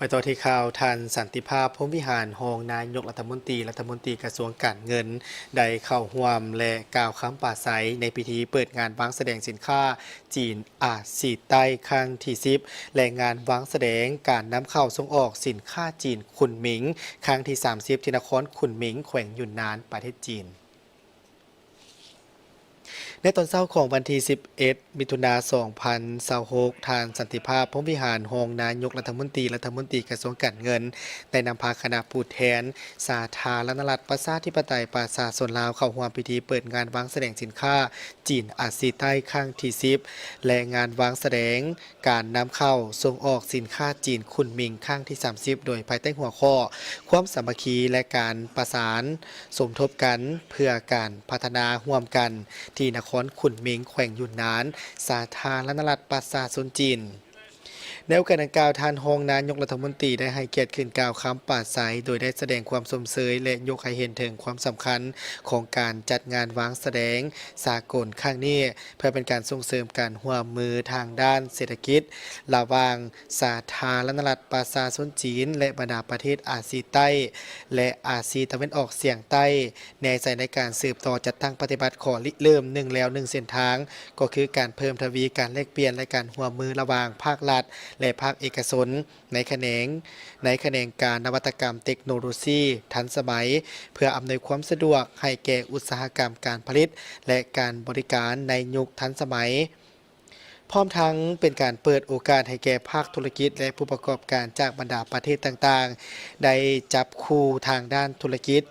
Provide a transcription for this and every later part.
ไปต่อที่ข่าวทันสันติภาพพรหมวิหารรองนายกรัฐมนตรีกระทรวงการเงินได้เข้าร่วมและกล่าวคำปราศรัยในพิธีเปิดงานวางแสดงสินค้าจีนอาซีใต้ครั้งที่10และงานวางแสดงการนำเข้าส่งออกสินค้าจีนคุนหมิงครั้งที่30ที่นครคุนหมิงแขวงหยุนนานประเทศจีนในตอนเช้าของวันที่11มิถุนายน2026ทางสันติภาพพรหมวิหารรองนายกรัฐมนตรีกระทรวงการเงินได้นำพาคณะผู้แทนสาธารณรัฐประชาธิปไตยประชาชนลาวเข้าร่วมพิธีเปิดงานวางแสดงสินค้าจีนอาซีใต้ครั้งที่10และงานวางแสดงการนำเข้าส่งออกสินค้าจีนคุนหมิงครั้งที่30โดยภายใต้หัวข้อความสามัคคีและการประสานสมทบกันเพื่อการพัฒนาร่วมกันที่นครคุนหมิงแขวงหยุนนานสาธารณรัฐประชาชนจีนในโอกาสดังกล่าวท่านรองนายกรัฐมนตรีได้ให้เกียรติขึ้นกล่าวคำปราศรัยโดยได้แสดงความสมเสยและยกให้เห็นถึงความสำคัญของการจัดงานวางแสดงสากลครั้งนี้เพื่อเป็นการส่งเสริมการร่วมมือทางด้านเศรษฐกิจระหว่างสาธารณรัฐประชาชนจีนและบรรดาประเทศอาซีใต้และอาซีตะวันออกเฉียงใต้ในการสืบต่อจัดตั้งปฏิบัติขอริเริ่ม1แล้ว1เส้นทางก็คือการเพิ่มทวีการแลกเปลี่ยนและการร่วมมือระหว่างภาครัฐและภาคเอกชนในแขนงการนวัตกรรมเทคโนโลยีทันสมัยเพื่ออำนวยความสะดวกให้แก่อุตสาหกรรมการผลิตและการบริการในยุคทันสมัยพร้อมทั้งเป็นการเปิดโอกาสให้แก่ภาคธุรกิจและผู้ประกอบการจากบรรดาประเทศต่างๆได้จับคู่ทางด้านธุรกิจ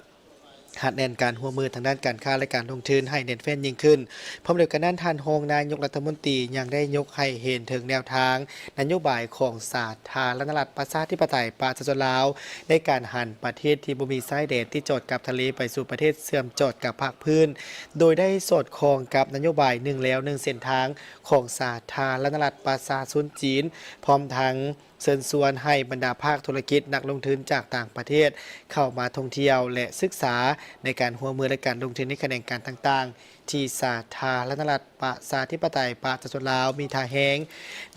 หัดแน่นการร่วมมือทางด้านการค้าและการลงทุนให้เน้นแฟ้นยิ่งขึ้นพร้อมเดียวกันนั้นท่านรองนายกรัฐมนตรียังได้ยกให้เห็นถึงแนวทางนโยบายของสาธารณรัฐประชาธิปไตยประชาชนลาวในการหันประเทศที่บ่มีชายแดนที่จอดกับทะเลไปสู่ประเทศเสื่อมจอดกับภาคพื้นโดยได้สอดคล้องกับนโยบาย1แล้ว1เส้นทางของสาธารณรัฐประชาชนจีนพร้อมทั้งเชิญชวนให้บรรดาภาคธุรกิจนักลงทุนจากต่างประเทศเข้ามาท่องเที่ยวและศึกษาในการร่วมมือและการลงทุนในแขนงการต่างๆที่สาธารณรัฐประชาธิปไตยประชาชนลาวมีท่าแฮง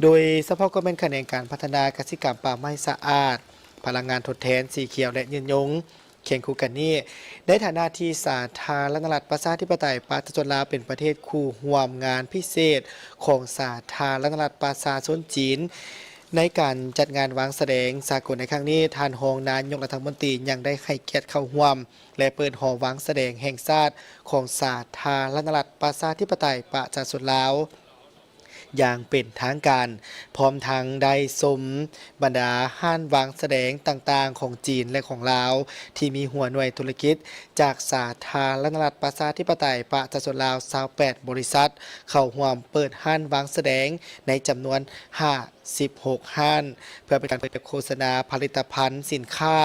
โดยเฉพาะก็เป็นแขนงการพัฒนากสิกรรมป่าไม้สะอาดพลังงานทดแทนสีเขียวและยืนยงเคียงคู่กันนี้ในฐานะที่สาธารณรัฐประชาธิปไตยประชาชนลาวเป็นประเทศคู่ร่วมงานพิเศษของสาธารณรัฐประชาชนจีนในการจัดงานวางแสดงสากลในครั้งนี้ท่านรองนายกรัฐมนตรียังได้ให้เกียรติเข้าร่วมและเปิดหอวางแสดงแห่งชาติของสาธารณรัฐประชาธิปไตยประชาชนลาวอย่างเป็นทางการพร้อมทั้งได้ชมบรรดาห้านวางแสดงต่างๆของจีนและของลาวที่มีหัวหน่วยธุรกิจจากสาธารณรัฐประชาธิปไตยประชาชนลาว28บริษัทเข้าร่วมเปิดห้านวางแสดงในจำนวน16ห้านเพื่อเป็นการเปิดโฆษณาผลิตภัณฑ์สินค้า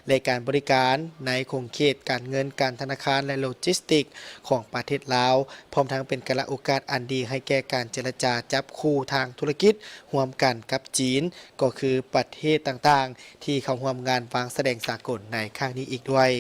และการบริการในคงเขตการเงินการธนาคารและโลจิสติกของประเทศลาวพร้อมทั้งเป็นกระโอกาสอันดีให้แก่การเจรจาจับคู่ทางธุรกิจร่วมกันกับจีนก็คือประเทศต่างๆที่เข้าร่วมงานวางแสดงสากลในครั้งนี้อีกด้วย